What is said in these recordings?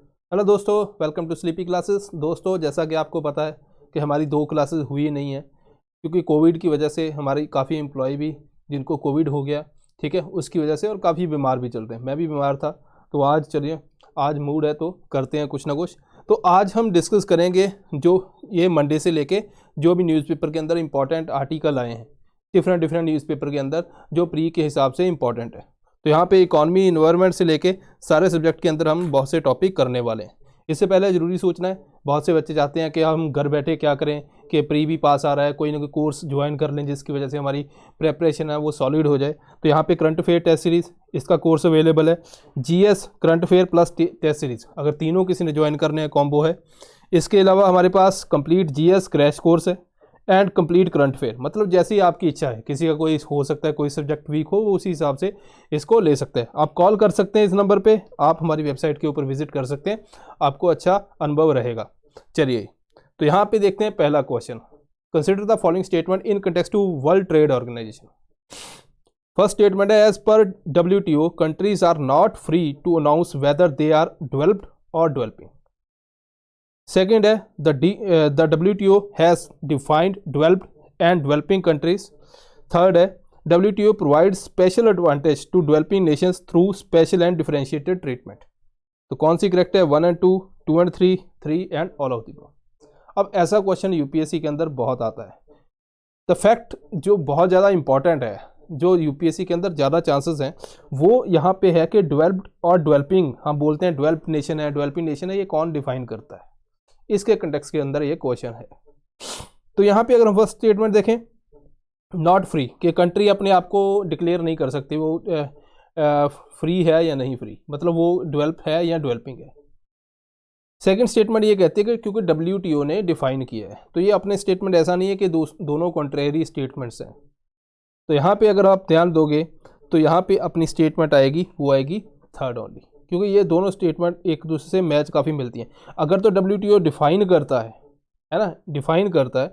Hello दोस्तों, welcome to sleepy classes. दोस्तों, जैसा कि आपको पता है कि हमारी 2 क्लासेस हुई नहीं है क्योंकि कोविड की वजह से हमारी काफ़ी एम्प्लॉय भी जिनको कोविड हो गया, ठीक है, उसकी वजह से, और काफ़ी बीमार भी चल रहे हैं। मैं भी बीमार था, तो आज चलिए, आज मूड है तो करते हैं कुछ ना कुछ। तो आज हम डिस्कस करेंगे जो ये मंडे से लेके जो भी न्यूज़पेपर के अंदर इंपॉर्टेंट आर्टिकल आए हैं, डिफरेंट न्यूज़पेपर के अंदर जो प्री के हिसाब से इंपॉर्टेंट है। तो यहाँ पे इकॉनमी इन्वायरमेंट से लेके सारे सब्जेक्ट के अंदर हम बहुत से टॉपिक करने वाले हैं। इससे पहले ज़रूरी सोचना है, बहुत से बच्चे चाहते हैं कि हम घर बैठे क्या करें कि प्री भी पास आ रहा है, कोई ना कोई कोर्स ज्वाइन कर लें जिसकी वजह से हमारी प्रेपरेशन है वो सॉलिड हो जाए। तो यहाँ पे करंट अफेयर टेस्ट सीरीज़, इसका कोर्स अवेलेबल है। GS, current affair plus test series, अगर तीनों किसी ने ज्वाइन करने हैं, कॉम्बो है। इसके अलावा हमारे पास कंप्लीट जीएस क्रैश कोर्स है एंड कंप्लीट करंट अफेयर। मतलब जैसी आपकी इच्छा है, किसी का कोई हो सकता है कोई सब्जेक्ट वीक हो, वो उसी हिसाब से इसको ले सकते हैं। आप कॉल कर सकते हैं इस नंबर पे, आप हमारी वेबसाइट के ऊपर विजिट कर सकते हैं, आपको अच्छा अनुभव रहेगा। चलिए, तो यहाँ पे देखते हैं पहला question. Consider the following statement in context to World Trade Organization. First statement है, as per WTO countries are not free to announce whether they are developed और डेवलपिंग। Second है, the WTO has defined developed and developing countries. Third है, WTO provides special advantage to developing nations through special and differentiated treatment. तो कौन C correct है? 1 and 2, 2 and 3, 3 and all of the above. अब ऐसा question UPSC के अंदर बहुत आता है। द फैक्ट जो बहुत ज़्यादा इंपॉर्टेंट है, जो यूपीएससी के अंदर ज़्यादा चांसेस हैं, वो यहाँ पे है कि डेवलप्ड और डेवलपिंग, हम बोलते हैं डेवलप्ड नेशन है, डेवलपिंग नेशन है, ये कौन डिफाइन करता है? इसके कंटेक्स्ट के अंदर ये क्वेश्चन है। तो यहाँ पे अगर हम फर्स्ट स्टेटमेंट देखें, नॉट फ्री, कि कंट्री अपने आप को डिक्लेयर नहीं कर सकती वो फ्री है या नहीं फ्री, मतलब वो डेवलप है या डेवलपिंग है। सेकंड स्टेटमेंट ये कहती है कि क्योंकि WTO ने डिफाइन किया है, तो ये अपने स्टेटमेंट ऐसा नहीं है कि दोनों कॉन्ट्रेरी स्टेटमेंट्स हैं। तो यहाँ पे अगर आप ध्यान दोगे तो यहाँ पे अपनी स्टेटमेंट आएगी, वो आएगी थर्ड ओनली, क्योंकि ये दोनों स्टेटमेंट एक दूसरे से मैच काफ़ी मिलती हैं। अगर तो WTO डिफाइन करता है ना, डिफाइन करता है,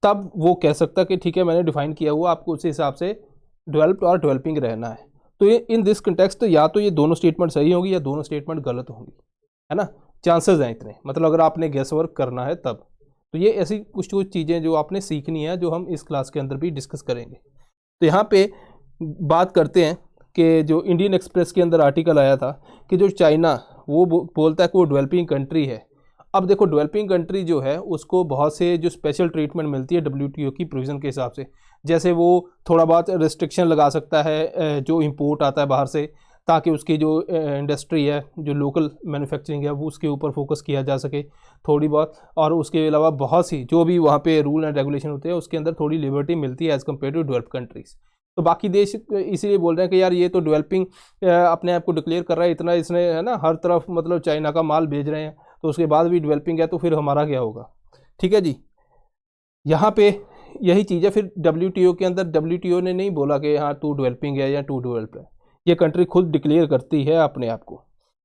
तब वो कह सकता है कि ठीक है मैंने डिफाइन किया हुआ, आपको उसी हिसाब से डेवलप्ड और डेवलपिंग रहना है। तो ये इन दिस कंटेक्स्ट या तो ये दोनों स्टेटमेंट सही होंगी या दोनों स्टेटमेंट गलत होंगी, है ना, चांसेस हैं इतने। मतलब अगर आपने गेस वर्क करना है तब, तो ये ऐसी कुछ चीज़ें जो आपने सीखनी है, जो हम इस क्लास के अंदर भी डिस्कस करेंगे। तो यहाँ पे बात करते हैं कि जो इंडियन एक्सप्रेस के अंदर आर्टिकल आया था कि जो चाइना वो बोलता है कि वो डेवलपिंग कंट्री है। अब देखो, डेवलपिंग कंट्री जो है उसको बहुत से जो स्पेशल ट्रीटमेंट मिलती है WTO की प्रोविज़न के हिसाब से। जैसे वो थोड़ा बहुत रिस्ट्रिक्शन लगा सकता है जो इंपोर्ट आता है बाहर से, ताकि उसकी जो इंडस्ट्री है, जो लोकल मैन्युफैक्चरिंग है, वो उसके ऊपर फोकस किया जा सके थोड़ी बहुत। और उसके अलावा बहुत सी जो भी वहाँ पे रूल एंड रेगुलेशन होते हैं, उसके अंदर थोड़ी लिबर्टी मिलती है as compare to developed countries. तो बाकी देश इसीलिए बोल रहे हैं कि यार ये तो डेवलपिंग अपने आप को डिक्लेयर कर रहा है, इतना इसने, है ना, हर तरफ मतलब चाइना का माल भेज रहे हैं, तो उसके बाद भी डेवलपिंग है, तो फिर हमारा क्या होगा? ठीक है जी, यहाँ पे यही चीज़ है। फिर WTO के अंदर WTO ने नहीं बोला कि हाँ टू डेवलपिंग है या टू डेवलप है, ये कंट्री खुद डिक्लेयर करती है अपने आप को।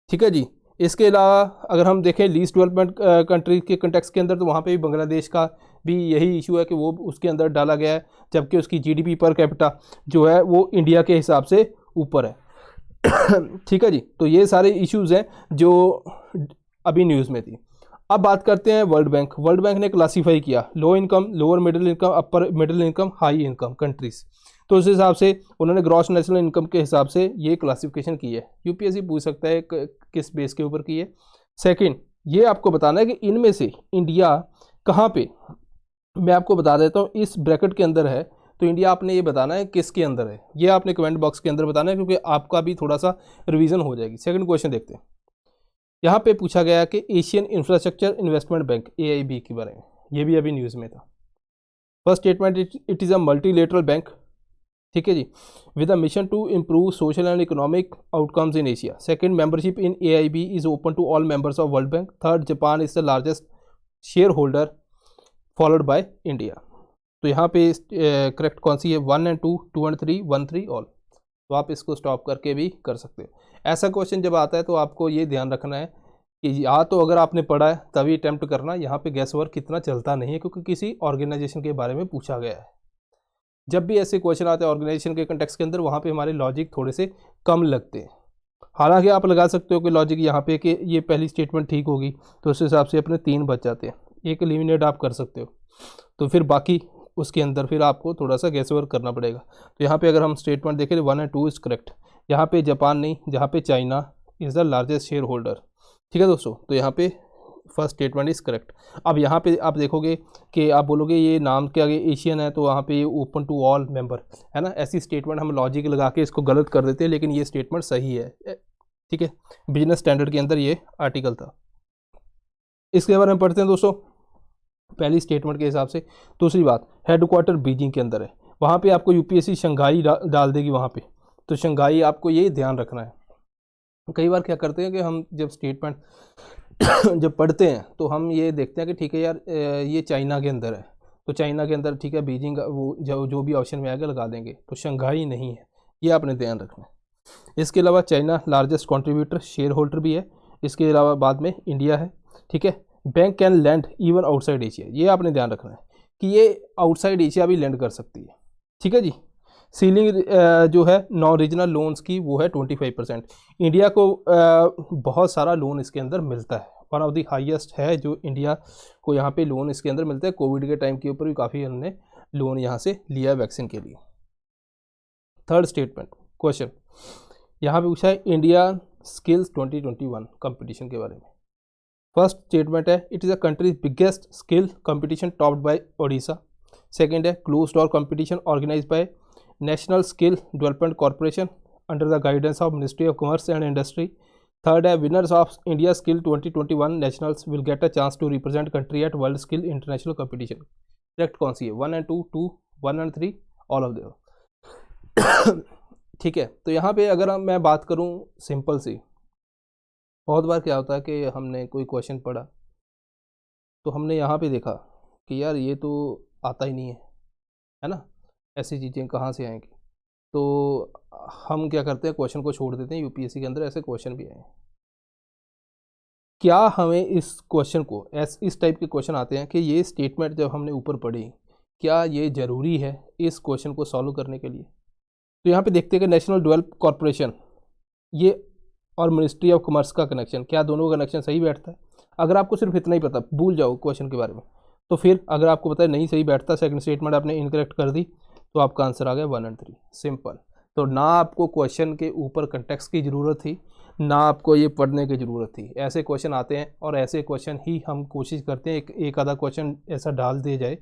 ठीक है जी। इसके अलावा अगर हम देखें लीस्ट डेवलपमेंट कंट्री के कंटेक्स्ट के अंदर, तो वहाँ पे भी बांग्लादेश का भी यही इशू है कि वो उसके अंदर डाला गया है, जबकि उसकी GDP पर कैपिटा जो है वो इंडिया के हिसाब से ऊपर है। ठीक है जी। तो ये सारे इश्यूज़ हैं जो अभी न्यूज़ में थी। अब बात करते हैं वर्ल्ड बैंक। वर्ल्ड बैंक ने क्लासीफाई किया low income, lower middle income, upper middle income, high income countries. तो उस हिसाब से उन्होंने ग्रॉस नेशनल इनकम के हिसाब से ये क्लासिफिकेशन की है। यूपीएससी पूछ सकता है किस बेस के ऊपर की है। सेकंड, ये आपको बताना है कि इनमें से इंडिया कहाँ पे, मैं आपको बता देता हूँ, इस ब्रैकेट के अंदर है, तो इंडिया आपने ये बताना है किसके अंदर है, ये आपने कमेंट बॉक्स के अंदर बताना है, क्योंकि आपका भी थोड़ा सा रिवीजन हो जाएगी। सेकंड क्वेश्चन देखते हैं। यहाँ पे पूछा गया कि Asian infrastructure investment bank AIB के बारे में, ये भी अभी न्यूज़ में था। First statement, it is a multilateral bank, ठीक है जी, with a mission to improve social and economic outcomes in Asia. Second, membership in AIB is open to all members of World Bank. Third, Japan is the largest shareholder followed by India. तो यहाँ पे correct कौन सी है? 1 and 2, 2 and 3, 1, 3 all. तो आप इसको stop करके भी कर सकते हो। ऐसा क्वेश्चन जब आता है तो आपको ये ध्यान रखना है कि या तो अगर आपने पढ़ा है तभी अटैम्प्ट करना, यहाँ पे गैस वर्क कितना चलता नहीं है, क्योंकि किसी ऑर्गेनाइजेशन के बारे में पूछा गया है। जब भी ऐसे क्वेश्चन आते हैं ऑर्गेनाइजेशन के कंटेक्स्ट के अंदर, वहाँ पे हमारे लॉजिक थोड़े से कम लगते हैं। हालांकि आप लगा सकते हो कि लॉजिक यहाँ पे कि ये पहली स्टेटमेंट ठीक होगी, तो उस हिसाब से अपने 3 बच जाते हैं, एक एलिमिनेट आप कर सकते हो, तो फिर बाकी उसके अंदर फिर आपको थोड़ा सा गैस वर्क करना पड़ेगा। तो यहाँ पे अगर हम स्टेटमेंट देखें 1 एंड 2 इज़ करेक्ट। यहाँ पे जापान नहीं, जहाँ पे China is the largest share holder. ठीक है दोस्तों, तो यहाँ पे फर्स्ट स्टेटमेंट इज़ करेक्ट। अब यहाँ पे आप देखोगे कि आप बोलोगे ये नाम के आगे एशियन है, तो वहाँ पे ये ओपन टू ऑल मेंबर है ना, ऐसी स्टेटमेंट हम लॉजिक लगा के इसको गलत कर देते हैं, लेकिन ये स्टेटमेंट सही है। ठीक है, बिजनेस स्टैंडर्ड के अंदर ये आर्टिकल था। इसके बारे में पढ़ते हैं दोस्तों, पहली स्टेटमेंट के हिसाब से। दूसरी बात, हेडक्वार्टर बीजिंग के अंदर है, वहाँ पे आपको यूपीएससी शंघाई डाल देगी वहाँ पे, तो शंघाई आपको ये ध्यान रखना है। कई बार क्या करते हैं कि हम जब स्टेटमेंट जब पढ़ते हैं तो हम ये देखते हैं कि ठीक है यार ये चाइना के अंदर है, तो चाइना के अंदर ठीक है बीजिंग वो जो भी ऑप्शन में आएगा लगा देंगे, तो शंघाई नहीं है, ये आपने ध्यान रखना है। इसके अलावा China largest contributor share holder भी है। इसके अलावा बाद में इंडिया है। ठीक है, bank can land even outside Asia, ये आपने ध्यान रखना है कि ये आउटसाइड एशिया भी लैंड कर सकती है। ठीक है जी। सीलिंग जो है नॉन रीजनल लोन्स की वो है 25%। इंडिया को बहुत सारा लोन इसके अंदर मिलता है, वन ऑफ द हाईएस्ट है जो इंडिया को यहाँ पे लोन इसके अंदर मिलता है। कोविड के टाइम के ऊपर भी काफ़ी हमने लोन यहाँ से लिया वैक्सीन के लिए। थर्ड स्टेटमेंट क्वेश्चन यहाँ पे पूछा है इंडिया स्किल्स 2021 कंपटीशन के बारे में। फर्स्ट स्टेटमेंट है it is a country's biggest skill competition topped by Odisha. Second है close door competition organise by national skill development corporation under the guidance of ministry of commerce and industry. Third है winners of India skill 2021 nationals will get a chance to represent country at world skill international competition. Correct कौन सी है? 1 and 2, 2, 1 and 3, all of them. ठीक है, तो यहाँ पे अगर मैं बात करूँ सिंपल सी, बहुत बार क्या होता है कि हमने कोई क्वेश्चन पढ़ा तो हमने यहाँ पे देखा कि यार ये तो आता ही नहीं है ना, ऐसी चीज़ें कहाँ से आएंगी, तो हम क्या करते हैं क्वेश्चन को छोड़ देते हैं। यूपीएससी के अंदर ऐसे क्वेश्चन भी आए। क्या हमें इस क्वेश्चन को इस टाइप के क्वेश्चन आते हैं कि ये स्टेटमेंट जब हमने ऊपर पढ़ी, क्या ये ज़रूरी है इस क्वेश्चन को सॉल्व करने के लिए? तो यहाँ पे देखते हैं कि नेशनल डेवलप कॉरपोरेशन ये और मिनिस्ट्री ऑफ कॉमर्स का कनेक्शन, क्या दोनों का कनेक्शन सही बैठता है? अगर आपको सिर्फ इतना ही पता, भूल जाओ क्वेश्चन के बारे में, तो फिर अगर आपको पता है नहीं सही बैठता, सेकंड स्टेटमेंट आपने इनकरेक्ट कर दी, तो आपका आंसर आ गया 1 एंड 3, सिंपल। तो ना आपको क्वेश्चन के ऊपर कंटेक्स्ट की ज़रूरत थी, ना आपको ये पढ़ने की ज़रूरत थी। ऐसे क्वेश्चन आते हैं और ऐसे क्वेश्चन ही हम कोशिश करते हैं एक आधा क्वेश्चन ऐसा डाल दिया जाए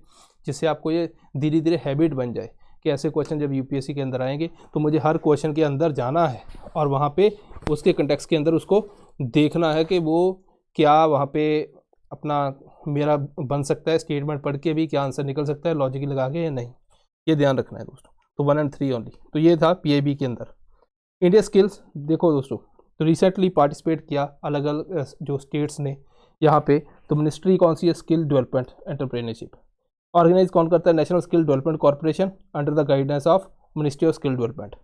जिससे आपको ये धीरे धीरे हैबिट बन जाए कि ऐसे क्वेश्चन जब यूपीएससी के अंदर आएंगे तो मुझे हर क्वेश्चन के अंदर जाना है और वहाँ पे उसके कंटेक्स्ट के अंदर उसको देखना है कि वो क्या वहाँ पे अपना मेरा बन सकता है, स्टेटमेंट पढ़ के भी क्या आंसर निकल सकता है लॉजिक लगा के या नहीं, ये ध्यान रखना है दोस्तों। तो 1 एंड 3 ओनली। तो ये था पीआईबी के अंदर। इंडिया स्किल्स देखो दोस्तों, तो रिसेंटली पार्टिसिपेट किया अलग अलग जो स्टेट्स ने यहाँ पे, तो मिनिस्ट्री कौन सी है? Skill development entrepreneurship. ऑर्गेनाइज कौन करता है? National skill development corporation under the guidance of ministry of skill development.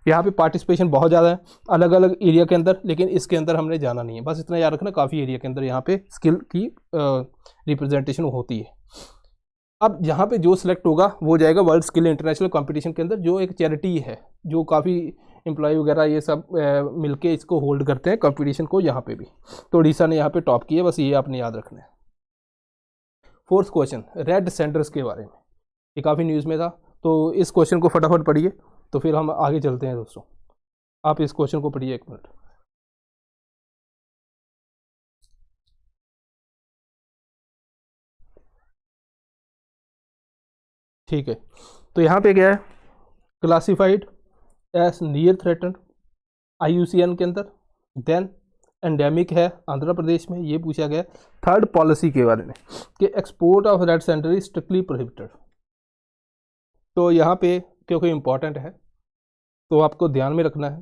यहाँ पे पार्टिसिपेशन बहुत ज़्यादा है अलग अलग एरिया के अंदर, लेकिन इसके अंदर हमने जाना नहीं है, बस इतना याद रखना काफ़ी एरिया के अंदर यहाँ पे स्किल की रिप्रेजेंटेशन होती है। अब यहाँ पे जो सिलेक्ट होगा वो जाएगा वर्ल्ड स्किल इंटरनेशनल कंपटीशन के अंदर, जो एक चैरिटी है जो काफ़ी एम्प्लॉय वगैरह ये सब मिलके इसको होल्ड करते हैं कंपटीशन को यहाँ पे भी। तो उड़ीसा ने यहाँ पे टॉप किया, बस ये आपने याद रखना है। फोर्थ क्वेश्चन रेड सेंटर्स के बारे में, ये काफ़ी न्यूज़ में था, तो इस क्वेश्चन को फटाफट पढ़िए तो फिर हम आगे चलते हैं दोस्तों। आप इस क्वेश्चन को पढ़िए 1 मिनट। ठीक है, तो यहाँ पे क्या है? Classified as near threatened IUCN के अंदर, देन एंडेमिक है आंध्र प्रदेश में, ये पूछा गया। थर्ड पॉलिसी के बारे में कि export of red centre is strictly prohibited. तो यहाँ पे क्योंकि इम्पॉर्टेंट है तो आपको ध्यान में रखना है।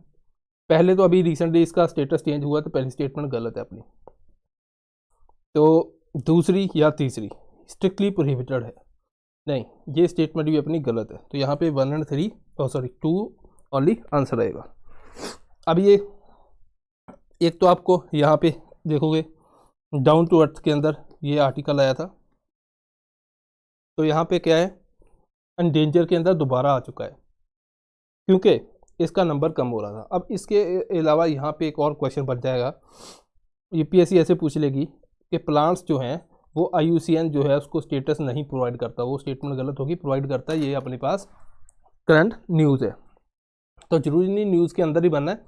पहले तो अभी रिसेंटली इसका स्टेटस चेंज हुआ, तो पहली स्टेटमेंट गलत है अपनी, तो दूसरी या तीसरी स्ट्रिक्टली प्रोहिबिटेड है, नहीं ये स्टेटमेंट भी अपनी गलत है। तो यहाँ पे 1 एंड 3 2 ओनली आंसर आएगा। अब ये एक तो आपको यहाँ पे देखोगे डाउन टू अर्थ के अंदर ये आर्टिकल आया था, तो यहाँ पे क्या है? एंडेंजर के अंदर दोबारा आ चुका है, क्योंकि इसका नंबर कम हो रहा था। अब इसके अलावा यहाँ पे एक और क्वेश्चन बन जाएगा, यूपीएससी ऐसे पूछ लेगी कि प्लांट्स जो हैं वो IUCN जो है उसको स्टेटस नहीं प्रोवाइड करता, वो स्टेटमेंट गलत होगी, प्रोवाइड करता है। ये अपने पास करंट न्यूज़ है, तो जरूरी नहीं न्यूज़ के अंदर ही बनना है,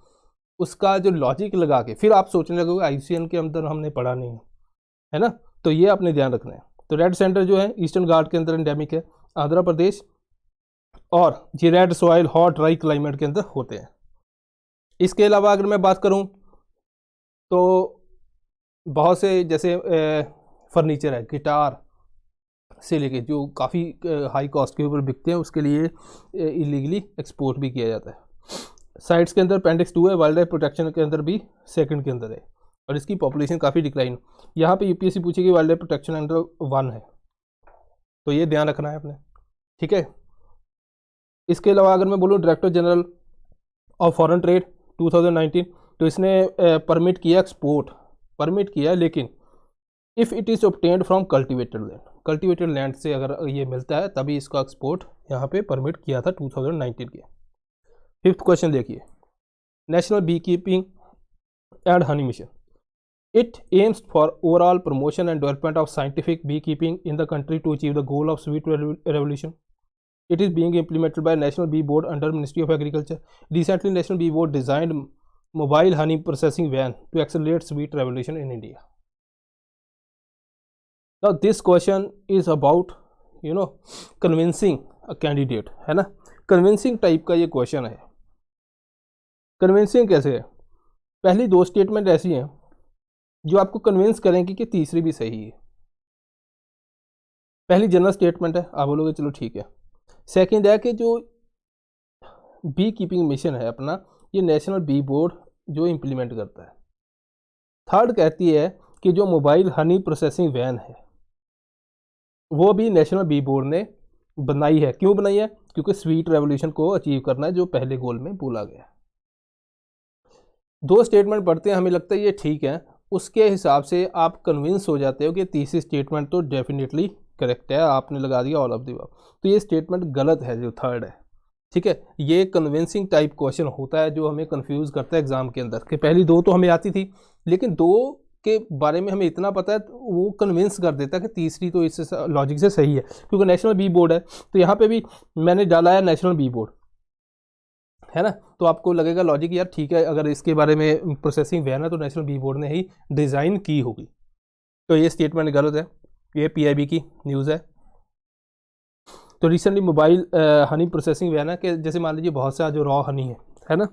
उसका जो लॉजिक लगा के फिर आप सोचने लगोगे IUCN के अंदर हमने पढ़ा नहीं है ना, तो ये आपने ध्यान रखना है। तो रेड सेंटर जो है ईस्टर्न घाट के अंदर एंडेमिक है, आंध्र प्रदेश, और ये red soil hot dry climate के अंदर होते हैं। इसके अलावा अगर मैं बात करूं तो बहुत से जैसे फर्नीचर है, गिटार से लेके जो काफ़ी हाई कॉस्ट के ऊपर बिकते हैं, उसके लिए इलीगली एक्सपोर्ट भी किया जाता है। साइट्स के अंदर अपेंडिक्स 2 है, वाइल्ड लाइफ प्रोटेक्शन के अंदर भी सेकंड के अंदर है, और इसकी पॉपुलेशन काफ़ी डिक्लाइन। यहाँ पे यूपीएससी पूछेगी वाइल्ड लाइफ प्रोटेक्शन अंडर 1 है, तो ये ध्यान रखना है आपने, ठीक है। इसके अलावा अगर मैं बोलूँ director general of foreign trade 2019, तो इसने परमिट किया एक्सपोर्ट, परमिट किया, लेकिन if it is obtained from cultivated land, cultivated land से अगर ये मिलता है तभी इसका एक्सपोर्ट यहाँ पे परमिट किया था 2019 के। फिफ्थ क्वेश्चन देखिए, national bee keeping and honey mission, it aims for overall promotion and development of scientific bee keeping in the country to achieve the goal of sweet revolution. It is being implemented by National Bee Board under Ministry of Agriculture. Recently, National Bee Board designed mobile honey processing van to accelerate sweet revolution in India. Now, this question is about, convincing a candidate, है ना, convincing type का ये question है। convincing कैसे है? पहली दो statement ऐसी हैं जो आपको कन्विंस करेंगी कि तीसरी भी सही है। पहली जनरल स्टेटमेंट है, आप बोलोगे चलो ठीक है। सेकंड है कि जो बी कीपिंग मिशन है अपना, ये नेशनल बी बोर्ड जो इम्प्लीमेंट करता है। थर्ड कहती है कि जो मोबाइल हनी प्रोसेसिंग वैन है वो भी नेशनल बी बोर्ड ने बनाई है। क्यों बनाई है? क्योंकि स्वीट रेवोल्यूशन को अचीव करना है, जो पहले गोल में बोला गया। दो स्टेटमेंट पढ़ते हैं, हमें लगता है ये ठीक है, उसके हिसाब से आप कन्विंस हो जाते हो कि तीसरी स्टेटमेंट तो डेफिनेटली करेक्ट है, आपने लगा दिया ऑल ऑफ द अबव। तो ये स्टेटमेंट गलत है जो थर्ड है, ठीक है। ये कन्विंसिंग टाइप क्वेश्चन होता है जो हमें कंफ्यूज करता है एग्जाम के अंदर, कि पहली दो तो हमें आती थी लेकिन दो के बारे में हमें इतना पता है तो वो कन्विंस कर देता है कि तीसरी तो इससे लॉजिक से सही है, क्योंकि नेशनल बी बोर्ड है। तो यहाँ पे भी मैंने डाला है नेशनल बी बोर्ड, है ना, तो आपको लगेगा लॉजिक यार ठीक है, अगर इसके बारे में प्रोसेसिंग वैन है तो नेशनल बी बोर्ड ने ही डिज़ाइन की होगी। तो ये स्टेटमेंट गलत है, ये PIB की न्यूज़ है। तो recently mobile honey processing van है कि जैसे मान लीजिए बहुत सा जो रॉ हनी है ना,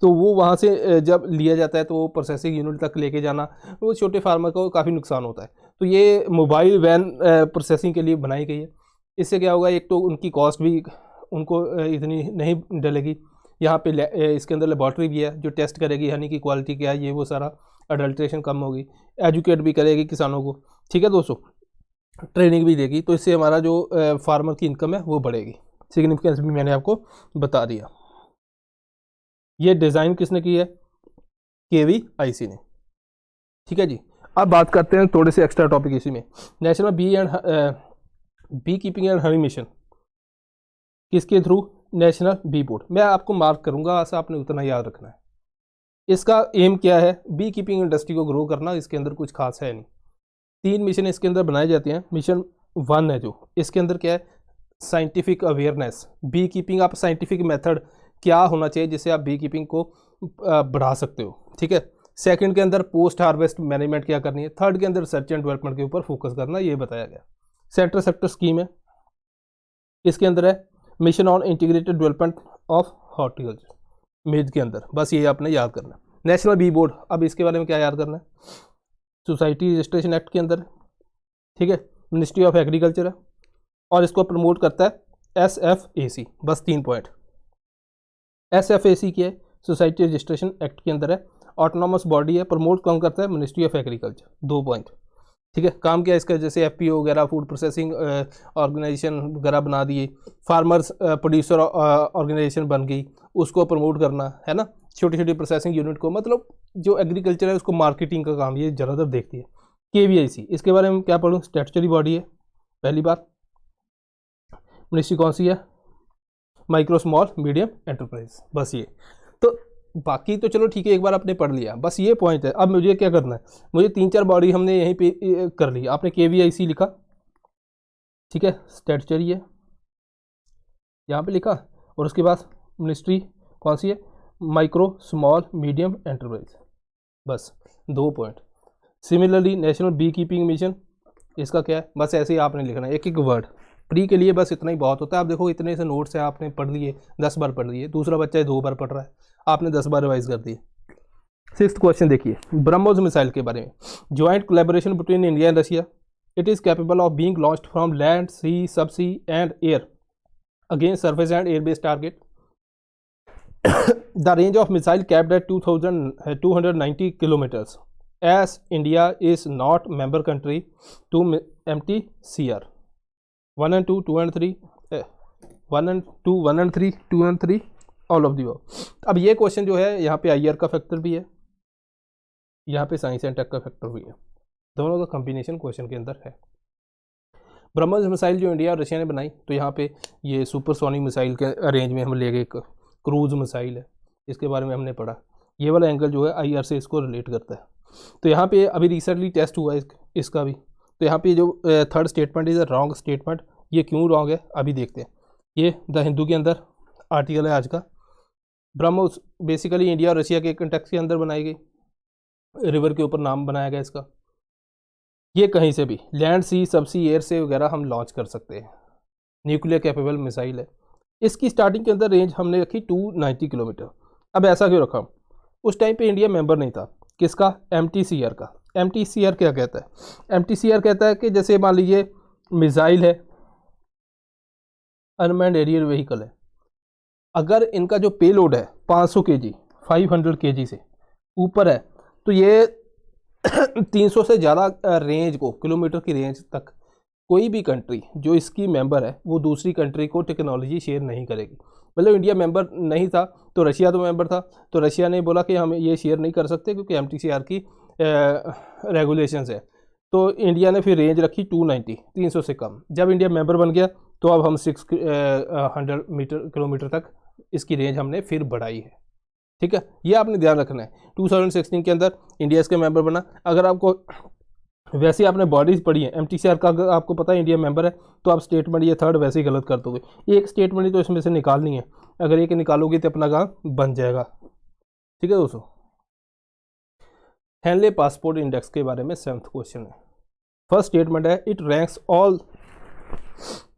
तो वो वहाँ से जब लिया जाता है तो वो प्रोसेसिंग यूनिट तक लेके जाना, वो छोटे फार्मर को काफ़ी नुकसान होता है। तो ये मोबाइल वैन प्रोसेसिंग के लिए बनाई गई है। इससे क्या होगा, एक तो उनकी कॉस्ट भी उनको इतनी नहीं डलेगी। यहाँ पे इसके अंदर लेबॉर्ट्री भी है जो टेस्ट करेगी हनी की क्वालिटी क्या है, ये वो सारा, अडल्ट्रेशन कम होगी, एजुकेट भी करेगी किसानों को, ठीक है दोस्तों, ट्रेनिंग भी देगी। तो इससे हमारा जो फार्मर की इनकम है वो बढ़ेगी। सिग्निफिकेंस भी मैंने आपको बता दिया। ये डिज़ाइन किसने की है? KVIC ने, ठीक है जी। अब बात करते हैं थोड़े से एक्स्ट्रा टॉपिक इसी में। National bee keeping and honey mission किसके थ्रू? National bee board. मैं आपको मार्क करूंगा, ऐसा आपने उतना याद रखना है। इसका एम क्या है? बी कीपिंग इंडस्ट्री को ग्रो करना, इसके अंदर कुछ खास है नहीं। 3 मिशन इसके अंदर बनाए जाते हैं। मिशन 1 है जो, इसके अंदर क्या है? साइंटिफिक अवेयरनेस, बी कीपिंग, आप साइंटिफिक मेथड क्या होना चाहिए जिससे आप बी कीपिंग को बढ़ा सकते हो, ठीक है। सेकंड के अंदर पोस्ट हार्वेस्ट मैनेजमेंट क्या करनी है। थर्ड के अंदर रिसर्च एंड डेवलपमेंट के ऊपर फोकस करना, ये बताया गया। सेक्टर स्कीम है, इसके अंदर है mission on integrated development of horticulture, made के अंदर, बस ये आपने याद करना है। नेशनल बी बोर्ड, अब इसके बारे में क्या याद करना है? सोसाइटी रजिस्ट्रेशन एक्ट के अंदर, ठीक है, मिनिस्ट्री ऑफ एग्रीकल्चर है, और इसको प्रमोट करता है SFAC, बस 3 पॉइंट। SFAC क्या है? सोसाइटी रजिस्ट्रेशन एक्ट के अंदर है, ऑटोनॉमस बॉडी है, प्रमोट कौन करता है? मिनिस्ट्री ऑफ एग्रीकल्चर, 2 पॉइंट, ठीक है। काम क्या है इसका? जैसे FPO वगैरह, फूड प्रोसेसिंग ऑर्गेनाइजेशन वगैरह बना दिए, फार्मर्स प्रोड्यूसर ऑर्गेनाइजेशन बन गई, उसको प्रमोट करना, है ना, छोटी छोटी प्रोसेसिंग यूनिट को, मतलब जो एग्रीकल्चर है उसको मार्केटिंग का काम ये ज़्यादातर देखती है। KVIC, इसके बारे में क्या पढ़ूँ? स्टैट्यूटरी बॉडी है, पहली बात। मिनिस्ट्री कौन सी है? माइक्रो स्मॉल मीडियम एंटरप्राइज, बस ये। तो बाकी तो चलो ठीक है, एक बार आपने पढ़ लिया, बस ये पॉइंट है। अब मुझे क्या करना है, मुझे 3-4 बॉडी हमने यहीं पे कर ली। आपने KVIC लिखा, ठीक है, स्टैट्यूटरी है यहाँ पे लिखा, और उसके बाद मिनिस्ट्री कौन सी है, माइक्रो स्मॉल मीडियम एंटरप्राइज, बस 2 point. Similarly national bee keeping mission, इसका क्या है, बस ऐसे ही आपने लिखना है, एक एक वर्ड। प्री के लिए बस इतना ही बहुत होता है। आप देखो इतने से नोट्स है, आपने पढ़ लिए, 10 बार पढ़ लिए, दूसरा बच्चा 2 बार पढ़ रहा है, आपने 10 बार रिवाइज कर दिए। 6th क्वेश्चन देखिए, ब्रह्मोस मिसाइल के बारे में। Joint collaboration between India and Russia, it is capable of being launched from land, sea, sub sea and air against surface and air based target. The range of missile capped at 290 kilometres, as India is not member country to MTCR 1 and 2, 2 and 3, 1 and 2, 1 and 3, 2 and 3, all of the above। अब ये question जो है यहाँ पे IR का factor भी है, यहाँ पे साइंस एंड टेक का फैक्टर भी है, दोनों का कॉम्बिनेशन क्वेश्चन के अंदर है। ब्रह्मोस मिसाइल जो इंडिया और रशिया ने बनाई, तो यहाँ पे ये सुपरसोनिक मिसाइल के रेंज में हम ले गए, एक क्रूज मिसाइल है, इसके बारे में हमने पढ़ा। ये वाला एंगल जो है IR से इसको रिलेट करता है। तो यहाँ पे अभी रिसेंटली टेस्ट हुआ है इसका भी। तो यहाँ पे जो 3rd statement is a wrong statement, ये क्यों रॉन्ग है अभी देखते हैं। ये द हिंदू के अंदर आर्टिकल है आज का। ब्रह्मोस बेसिकली इंडिया और रशिया के कंटेक्स्ट के अंदर बनाई गई, रिवर के ऊपर नाम बनाया गया इसका। ये कहीं से भी लैंड, सी, सब सी, एयर से वगैरह हम लॉन्च कर सकते हैं, न्यूक्लियर कैपेबल मिसाइल है। इसकी स्टार्टिंग के अंदर रेंज हमने रखी 290 किलोमीटर। अब ऐसा क्यों रखा, उस टाइम पे इंडिया मेंबर नहीं था, किसका, MTCR का। MTCR क्या कहता है, MTCR कहता है कि जैसे मान लीजिए मिसाइल है, अनमैन्ड एरियल व्हीकल है, अगर इनका जो पेलोड है 500 kg, 500 kg से ऊपर है, तो ये 300 से ज़्यादा रेंज को, किलोमीटर की रेंज तक कोई भी कंट्री जो इसकी मेंबर है वो दूसरी कंट्री को टेक्नोलॉजी शेयर नहीं करेगी। मतलब इंडिया मेंबर नहीं था तो रशिया तो मेंबर था, तो रशिया ने बोला कि हम ये शेयर नहीं कर सकते क्योंकि MTCR की रेगुलेशंस है। तो इंडिया ने फिर रेंज रखी 290, 300 से कम। जब इंडिया मेंबर बन गया तो अब हम 600 किलोमीटर तक इसकी रेंज हमने फिर बढ़ाई है, ठीक है। ये आपने ध्यान रखना है। 2016 के अंदर इंडिया इसके मेंबर बना। अगर आपको वैसे आपने बॉडीज पढ़ी है, MTCR का अगर आपको पता है इंडिया मेंबर है, तो आप स्टेटमेंट ये 3rd वैसे ही गलत कर दोगे। एक स्टेटमेंट ही तो इसमें से निकालनी है, अगर एक निकालोगे तो अपना काम बन जाएगा, ठीक है दोस्तों। हेनले पासपोर्ट इंडेक्स के बारे में 7th क्वेश्चन है। फर्स्ट स्टेटमेंट है, it ranks all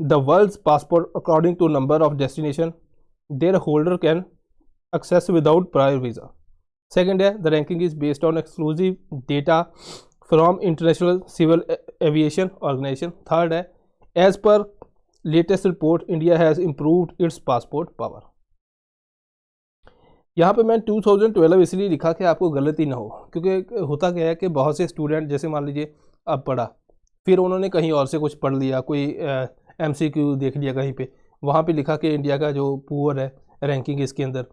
the world's passport according to number of destination their holder can access without prior visa. Second है, the ranking is based on exclusive data from international civil aviation organisation. Third है, as per latest report India has improved its passport power. यहाँ पे मैं 2012 इसलिए लिखा कि आपको गलती ना हो, क्योंकि होता क्या है कि बहुत से स्टूडेंट जैसे मान लीजिए अब पढ़ा, फिर उन्होंने कहीं और से कुछ पढ़ लिया, कोई MCQ देख लिया कहीं पे, वहाँ पे लिखा कि इंडिया का जो पुअर है रैंकिंग इसके अंदर,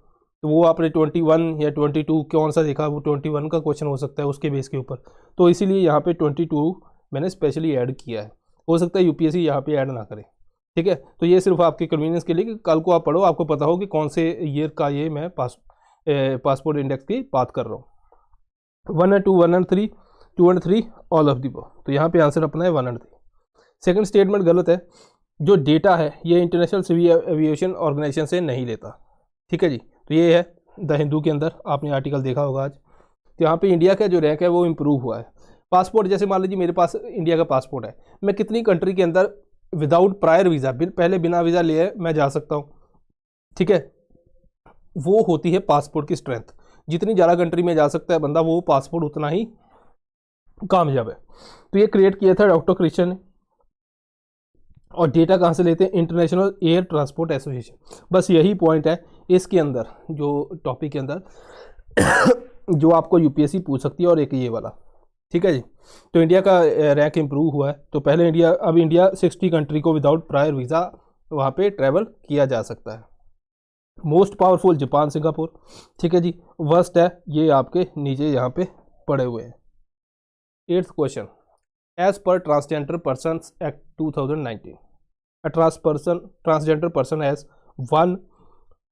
तो वो आपने 21 या 22 कौन सा देखा, वो 21 का क्वेश्चन हो सकता है उसके बेस के ऊपर, तो इसीलिए यहाँ पे 22 मैंने स्पेशली ऐड किया है। हो सकता है UPSC यहाँ पे ऐड ना करे, ठीक है। तो ये सिर्फ आपके कन्वीनियंस के लिए कि कल को आप पढ़ो, आपको पता हो कि कौन से ईयर का ये मैं पासपोर्ट इंडेक्स की बात कर रहा हूँ। 1 and 2, 1 and 3, 2 and 3 all of the above. तो यहाँ पे आंसर अपना है 1 and 3। सेकंड स्टेटमेंट गलत है, जो डेटा है ये इंटरनेशनल सिविल एविएशन ऑर्गेनाइजेशन से नहीं लेता, ठीक है जी। तो ये है द हिंदू के अंदर, आपने आर्टिकल देखा होगा आज। तो यहाँ पे इंडिया का जो रैंक है वो इम्प्रूव हुआ है। पासपोर्ट जैसे मान लीजिए मेरे पास इंडिया का पासपोर्ट है, मैं कितनी कंट्री के अंदर विदाउट प्रायर वीज़ा, पहले बिना वीज़ा लिए मैं जा सकता हूँ, ठीक है। वो होती है पासपोर्ट की स्ट्रेंथ, जितनी ज़्यादा कंट्री में जा सकता है बंदा, वो पासपोर्ट उतना ही कामयाब है। तो ये क्रिएट किया था डॉक्टर क्रिश्चियन ने। और डेटा कहाँ से लेते हैं, इंटरनेशनल एयर ट्रांसपोर्ट एसोसिएशन। बस यही पॉइंट है इसके अंदर, जो टॉपिक के अंदर जो आपको UPSC पूछ सकती है, और एक ये वाला, ठीक है जी। तो इंडिया का रैंक इंप्रूव हुआ है। तो पहले अब इंडिया 60 कंट्री को विदाउट प्रायर वीज़ा वहाँ पे ट्रैवल किया जा सकता है। मोस्ट पावरफुल जापान, सिंगापुर, ठीक है जी। वर्स्ट है ये आपके नीचे यहाँ पे पड़े हुए हैं। 8th क्वेश्चन, एज पर transgender person act 2019, a transgender person has 1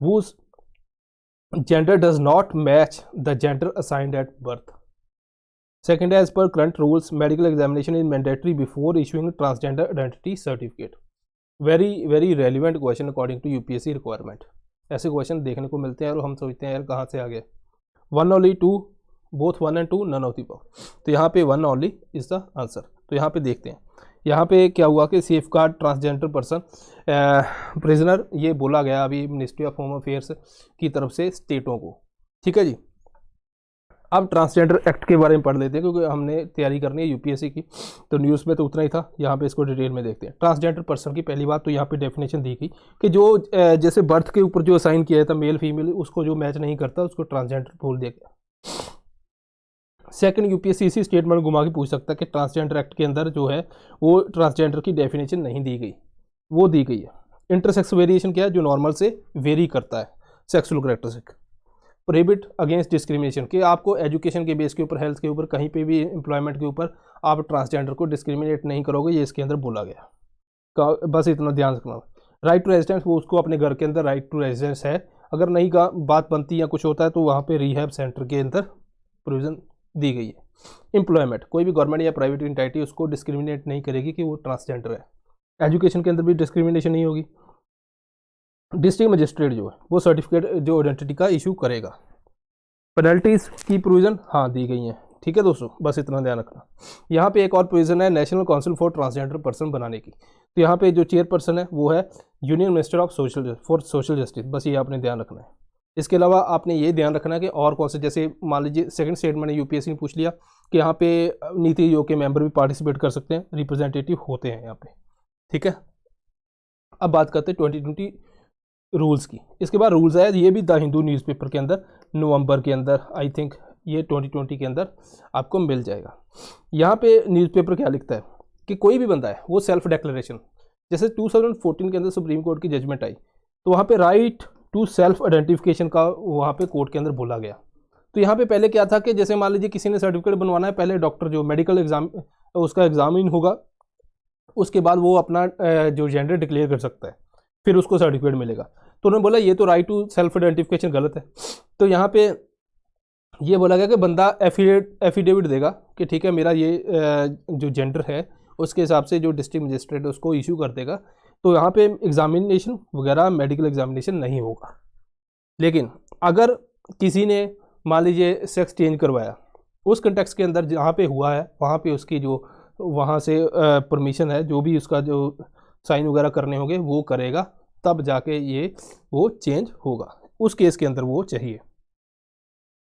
whose gender does not match the gender assigned at birth. Second, as per current rules, medical examination is mandatory before issuing transgender identity certificate. Very relevant question according to UPSC requirement. ऐसे question देखने को मिलते हैं और हम सोचते हैं यार कहाँ से आ गए. 1 only 2, both 1 and 2 none of the above. तो यहाँ पे 1 only is the answer. तो यहाँ पे देखते हैं यहाँ पे क्या हुआ कि safe guard transgender person prisoner, ये बोला गया अभी मिनिस्ट्री ऑफ होम अफेयर्स की तरफ से स्टेटों को. ठीक है जी. अब ट्रांसजेंडर एक्ट के बारे में पढ़ लेते हैं क्योंकि हमने तैयारी करनी है यूपीएससी की, तो न्यूज़ में तो उतना ही था. यहाँ पे इसको डिटेल में देखते हैं. ट्रांसजेंडर पर्सन की पहली बात तो यहाँ पे डेफिनेशन दी गई कि जो जैसे बर्थ के ऊपर जो असाइन किया था मेल फीमेल, उसको जो मैच नहीं करता उसको ट्रांसजेंडर बोल दिया गया. सेकंड, यूपीएससी इसी स्टेटमेंट घुमा के पूछ सकता है कि ट्रांसजेंडर एक्ट के अंदर जो है वो ट्रांसजेंडर की डेफिनेशन नहीं दी गई, वो दी गई है. इंटरसेक्स वेरिएशन क्या है, जो नॉर्मल से वेरी करता है sexual characteristic. Prohibit against discrimination, कि आपको एजुकेशन के बेस के ऊपर, हेल्थ के ऊपर, कहीं पे भी एम्प्लॉयमेंट के ऊपर आप ट्रांसजेंडर को डिस्क्रिमिनेट नहीं करोगे, ये इसके अंदर बोला गया. बस इतना ध्यान रखना. राइट टू रेजिडेंस, वो उसको अपने घर के अंदर राइट टू रेजिडेंस है. अगर नहीं का बात बनती या कुछ होता है तो वहाँ पे रिहैब सेंटर के अंदर प्रोविज़न दी गई है. एम्प्लॉयमेंट, कोई भी गवर्नमेंट या प्राइवेट एंटिटी उसको डिस्क्रिमिनेट नहीं करेगी कि वो ट्रांसजेंडर है. एजुकेशन के अंदर भी डिस्क्रिमिनेशन नहीं होगी. डिस्ट्रिक्ट मजिस्ट्रेट जो है वो सर्टिफिकेट जो आइडेंटिटी का इशू करेगा. पेनल्टीज की प्रोविजन हाँ दी गई हैं. ठीक है दोस्तों, बस इतना ध्यान रखना. यहाँ पे एक और प्रोविजन है national council for transgender person बनाने की. तो यहाँ पे जो चेयरपर्सन है वो है union minister of social justice. बस ये आपने ध्यान रखना है. इसके अलावा आपने ये ध्यान रखना है कि और कौन से, जैसे मान लीजिए सेकंड स्टेटमेंट ने यूपीएससी ने पूछ लिया कि यहाँ पे नीति आयोग के मेंबर भी पार्टिसिपेट कर सकते हैं, रिप्रेजेंटेटिव होते हैं यहाँ पे. ठीक है. अब बात करते हैं 2020 रूल्स की. इसके बाद रूल्स आया, ये भी द हिंदू न्यूज़पेपर के अंदर नवंबर के अंदर, आई थिंक ये 2020 के अंदर आपको मिल जाएगा. यहाँ पे न्यूज़पेपर क्या लिखता है कि कोई भी बंदा है वो सेल्फ डिक्लेरेशन, जैसे 2014 के अंदर सुप्रीम कोर्ट की जजमेंट आई तो वहाँ पे राइट टू सेल्फ आइडेंटिफिकेशन का वहाँ पे कोर्ट के अंदर बोला गया. तो यहाँ पे पहले क्या था कि जैसे मान लीजिए किसी ने सर्टिफिकेट बनवाना है, पहले डॉक्टर जो मेडिकल एग्जाम उसका एग्जामिन होगा, उसके बाद वो अपना जो जेंडर डिक्लेयर कर सकता है, फिर उसको सर्टिफिकेट मिलेगा. तो उन्होंने बोला ये तो राइट टू सेल्फ आइडेंटिफिकेशन गलत है. तो यहाँ पे ये बोला गया कि बंदा एफिडेविट देगा कि ठीक है मेरा ये जो जेंडर है उसके हिसाब से जो डिस्ट्रिक्ट मजिस्ट्रेट उसको इशू कर देगा. तो यहाँ पे एग्जामिनेशन वगैरह मेडिकल एग्जामिनेशन नहीं होगा. लेकिन अगर किसी ने मान लीजिए सेक्स चेंज करवाया, उस कंटेक्स्ट के अंदर जहाँ पे हुआ है वहाँ पे उसकी जो वहाँ से परमिशन है, जो भी उसका जो साइन वगैरह करने होंगे वो करेगा, तब जाके ये वो चेंज होगा. उस केस के अंदर वो चाहिए.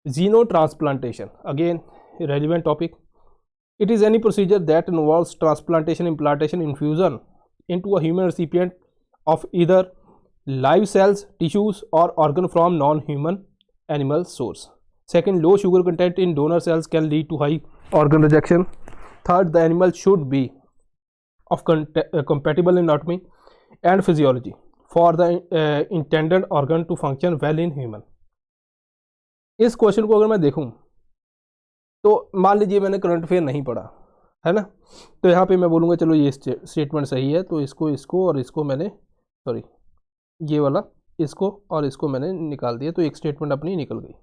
Xenotransplantation, again relevant topic. It is any procedure that involves transplantation, implantation, infusion into a human recipient of either live cells, tissues or organ from non-human animal source. Second, low sugar content in donor cells can lead to high organ rejection. Third, the animal should be of compatible anatomy and physiology for the intended organ to function well in human. इस question को अगर मैं देखूं तो मान लीजिए मैंने current affair नहीं पढ़ा है ना, तो यहाँ पे मैं बोलूँगा चलो ये स्टेटमेंट सही है, तो इसको और इसको मैंने ये वाला इसको और इसको मैंने निकाल दिया, तो एक स्टेटमेंट अपनी निकल गई.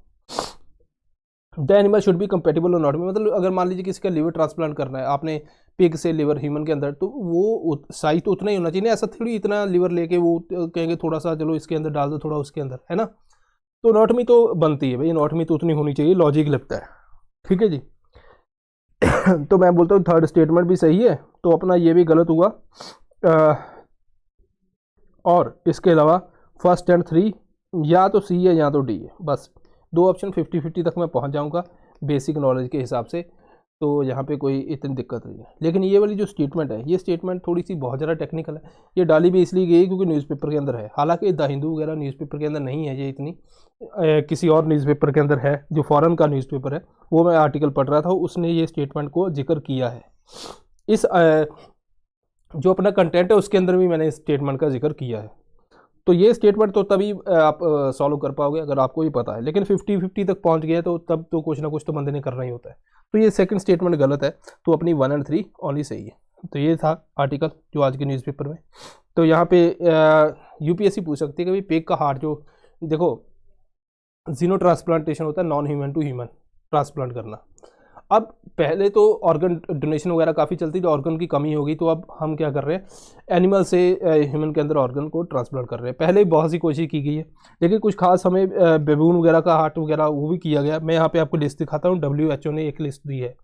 The animal should be compatible और नॉट, मतलब अगर मान लीजिए किसी का लिवर ट्रांसप्लांट करना है आपने पिग से लिवर ह्यूमन के अंदर, तो वो साइज तो उतना ही होना चाहिए. ऐसा थोड़ी इतना लिवर लेके वो कहेंगे थोड़ा सा चलो इसके अंदर डाल दो, थोड़ा उसके अंदर, है ना. तो एनाटॉमी तो बनती है भाई, एनाटॉमी तो उतनी होनी चाहिए, लॉजिक लगता है. ठीक है जी. तो मैं बोलता हूँ थर्ड स्टेटमेंट भी सही है, तो अपना ये भी गलत हुआ. और इसके अलावा फर्स्ट एंड 3 या तो सी है या तो डी है, बस 2 ऑप्शन 50-50 तक मैं पहुँच जाऊँगा बेसिक नॉलेज के हिसाब से. तो यहाँ पे कोई इतनी दिक्कत नहीं है. लेकिन ये वाली जो स्टेटमेंट है, ये स्टेटमेंट थोड़ी सी बहुत ज़्यादा टेक्निकल है. ये डाली भी इसलिए गई क्योंकि न्यूज़पेपर के अंदर है, हालांकि द हिंदू वगैरह न्यूज़पेपर के अंदर नहीं है ये इतनी. किसी और न्यूज़पेपर के अंदर है जो फॉरेन का न्यूज़पेपर है, वो मैं आर्टिकल पढ़ रहा था, उसने ये स्टेटमेंट को जिक्र किया है. इस जो अपना कंटेंट है उसके अंदर भी मैंने इस स्टेटमेंट का जिक्र किया है. तो ये स्टेटमेंट तो तभी आप सॉल्व कर पाओगे अगर आपको ये पता है. लेकिन 50-50 तक पहुंच गया तो तब तो कुछ ना कुछ तो बंदे ने करना ही होता है. तो ये सेकंड स्टेटमेंट गलत है, तो अपनी 1 और 3 ओनली सही है. तो ये था आर्टिकल जो आज के न्यूज़पेपर में. तो यहाँ पे यूपीएससी पूछ सकती है कि भाई पिग का हार्ट जो, देखो जीनो ट्रांसप्लांटेशन होता है non human to human transplant करना। अब पहले तो ऑर्गन डोनेशन वगैरह काफ़ी चलती थी, ऑर्गन की कमी हो गई, तो अब हम क्या कर रहे हैं, एनिमल से ह्यूमन के अंदर ऑर्गन को ट्रांसप्लांट कर रहे हैं। पहले बहुत सी कोशिश की गई है, लेकिन कुछ खास हमें बेबून वगैरह का हार्ट वगैरह वो भी किया गया। मैं यहाँ पे आपको लिस्ट दिखाता हूँ, WHO ने एक लिस्ट दी है,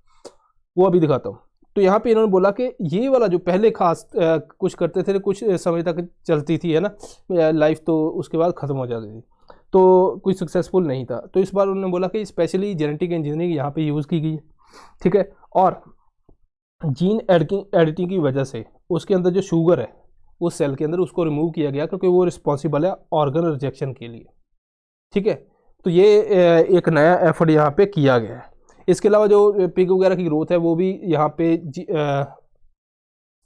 वो अभी दिखाता हूँ। तो यहाँ पे इन्होंने बोला कि ये वाला जो पहले खास कुछ करते थे, कुछ समय तक चलती थी, है ना, लाइफ, तो उसके बाद ख़त्म हो जाती थी, तो कुछ सक्सेसफुल नहीं था। तो इस बार उन्होंने बोला कि स्पेशली जेनेटिक इंजीनियरिंग यहाँ पे यूज़ की गई है, ठीक है। और जीन एडिटिंग की वजह से उसके अंदर जो शुगर है उस सेल के अंदर, उसको रिमूव किया गया, क्योंकि वो रिस्पॉन्सिबल है ऑर्गन रिजेक्शन के लिए, ठीक है। तो ये एक नया एफर्ट यहाँ पे किया गया है। इसके अलावा जो पिग वगैरह की ग्रोथ है वो भी यहाँ पे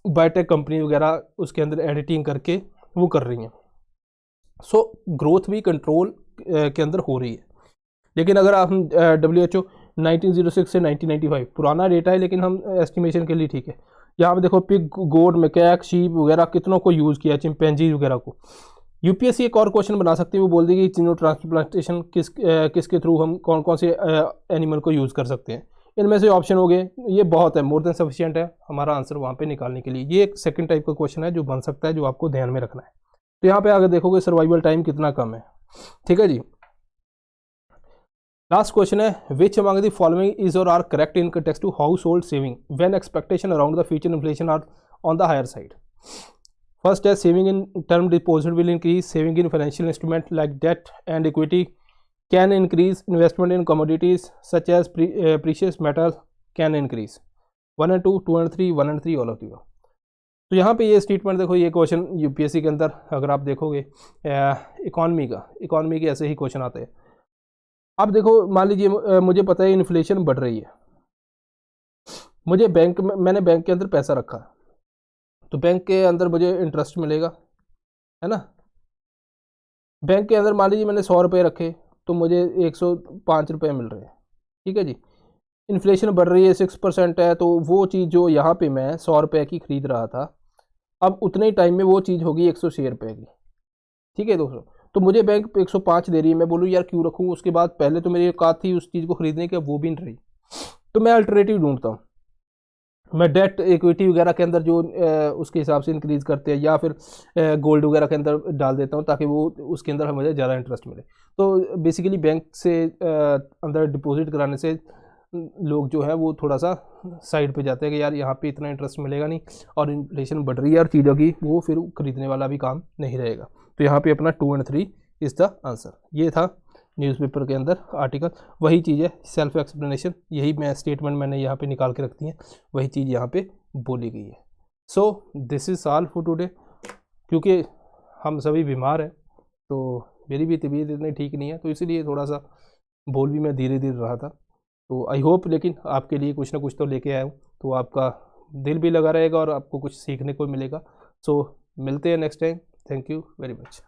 बायोटेक कंपनी वगैरह उसके अंदर एडिटिंग करके वो कर रही हैं। सो ग्रोथ भी कंट्रोल के अंदर हो रही है। लेकिन अगर आप WHO 1906 से 1995 पुराना डेटा है, लेकिन हम एस्टिमेशन के लिए ठीक है। यहाँ पे देखो पिग, गोट, मैकैक, शीप वगैरह कितनों को यूज़ किया, चिंपैंजी वगैरह को। यूपीएससी एक और क्वेश्चन बना सकती है, वो बोल देगी जीनो ट्रांसप्लांटेशन किसके थ्रू हम कौन कौन से एनिमल को यूज़ कर सकते हैं। इनमें से ऑप्शन हो गए, ये बहुत है, मोर देन सफिशिएंट है हमारा आंसर वहाँ पे निकालने के लिए। ये एक सेकंड टाइप का क्वेश्चन है जो बन सकता है, जो आपको ध्यान में रखना है। तो यहाँ पे अगर देखोगे सर्वाइवल टाइम कितना कम है, ठीक है जी। लास्ट क्वेश्चन है, which among the following is और are correct in context to household saving when expectation around the future inflation are on the higher side. First है, saving in term deposit will increase, saving in financial instrument like debt and equity can increase, investment in commodities such as precious metal can increase. 1 and 2, 2 and 3, 1 and 3 all of the. तो यहाँ पे ये statement देखो, ये question UPSC के अंदर अगर आप देखोगे इकॉनमी के ऐसे ही क्वेश्चन आते हैं। अब देखो, मान लीजिए मुझे पता है इन्फ्लेशन बढ़ रही है, मुझे मैंने बैंक के अंदर पैसा रखा, तो बैंक के अंदर मुझे इंटरेस्ट मिलेगा, है ना। बैंक के अंदर मान लीजिए मैंने 100 रुपये रखे, तो मुझे 105 रुपये मिल रहे हैं, ठीक है जी। इन्फ्लेशन बढ़ रही है, 6% है, तो वो चीज़ जो यहाँ पे मैं 100 रुपये की ख़रीद रहा था, अब उतने ही टाइम में वो चीज़ होगी 106 रुपये की, ठीक है दोस्तों। तो मुझे बैंक 105 दे रही है, मैं बोलूँ यार क्यों रखूँ, उसके बाद पहले तो मेरी औकात थी उस चीज़ को खरीदने की, वो भी नहीं रही, तो मैं अल्टरनेटिव ढूंढता हूँ। मैं डेट इक्विटी वगैरह के अंदर जो उसके हिसाब से इंक्रीज़ करते हैं, या फिर गोल्ड वगैरह के अंदर डाल देता हूँ, ताकि वो उसके अंदर मुझे ज़्यादा इंटरेस्ट मिले। तो बेसिकली बैंक से अंदर डिपॉजिट कराने से लोग जो है वो थोड़ा सा साइड पे जाते हैं कि यार यहाँ पे इतना इंटरेस्ट मिलेगा नहीं, और इन्फ्लेशन बढ़ रही है और चीज़ों की, वो फिर खरीदने वाला भी काम नहीं रहेगा। तो यहाँ पे अपना 2 and 3 इज़ द आंसर। ये था न्यूज़पेपर के अंदर आर्टिकल, वही चीज़ है, सेल्फ एक्सप्लेनेशन, यही मैं स्टेटमेंट मैंने यहाँ पे निकाल के रखती हैं, वही चीज़ यहाँ पे बोली गई है। So this is all for today. क्योंकि हम सभी बीमार हैं, तो मेरी भी तबीयत इतनी ठीक नहीं है, तो इसीलिए थोड़ा सा बोल भी मैं धीरे धीरे रहा था। तो आई होप लेकिन आपके लिए कुछ ना कुछ तो लेके आया हूँ, तो आपका दिल भी लगा रहेगा और आपको कुछ सीखने को मिलेगा। सो मिलते हैं next time. Thank you very much.